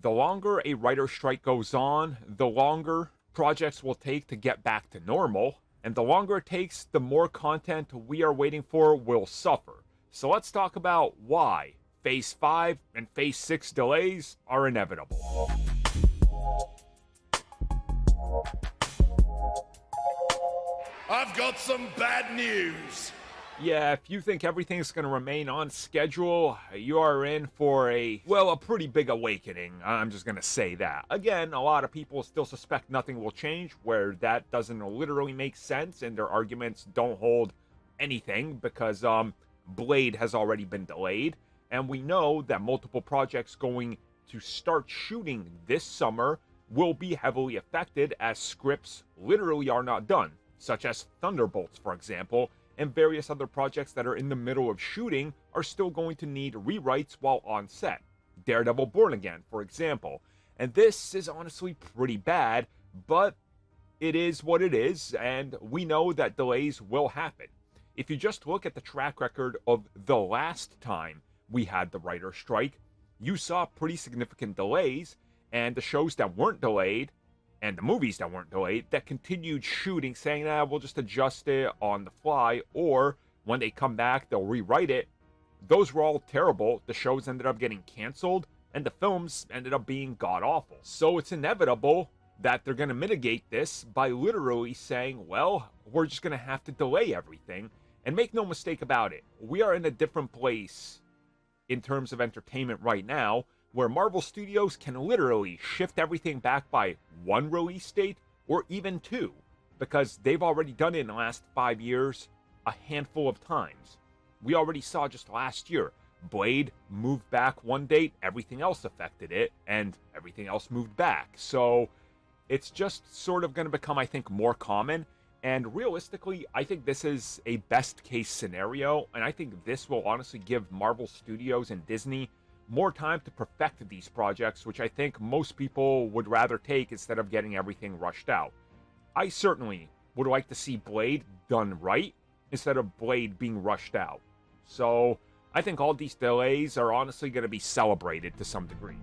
The longer a writer's strike goes on, the longer projects will take to get back to normal, and the longer it takes, the more content we are waiting for will suffer. So let's talk about why Phase 5 and Phase 6 delays are inevitable. I've got some bad news. Yeah, if you think everything's going to remain on schedule, you are in for a pretty big awakening. I'm just going to say that. Again, a lot of people still suspect nothing will change, where that doesn't literally make sense, and their arguments don't hold anything, because Blade has already been delayed, and we know that multiple projects going to start shooting this summer will be heavily affected, as scripts literally are not done, such as Thunderbolts, for example, and various other projects that are in the middle of shooting are still going to need rewrites while on set. Daredevil Born Again, for example. And this is honestly pretty bad, but it is what it is, and we know that delays will happen. If you just look at the track record of the last time we had the writer's strike, you saw pretty significant delays, and the shows that weren't delayed and the movies that weren't delayed, that continued shooting, saying, we'll just adjust it on the fly, or when they come back, they'll rewrite it. Those were all terrible. The shows ended up getting canceled, and the films ended up being god-awful. So it's inevitable that they're going to mitigate this by literally saying, well, we're just going to have to delay everything. And make no mistake about it, we are in a different place in terms of entertainment right now, where Marvel Studios can literally shift everything back by one release date or even two, because they've already done it in the last 5 years a handful of times. We already saw just last year, Blade moved back one date, everything else affected it, and everything else moved back. So it's just sort of going to become, I think, more common. And realistically, I think this is a best case scenario, and I think this will honestly give Marvel Studios and Disney more time to perfect these projects, which I think most people would rather take instead of getting everything rushed out. I certainly would like to see Blade done right instead of Blade being rushed out. So I think all these delays are honestly going to be celebrated to some degree.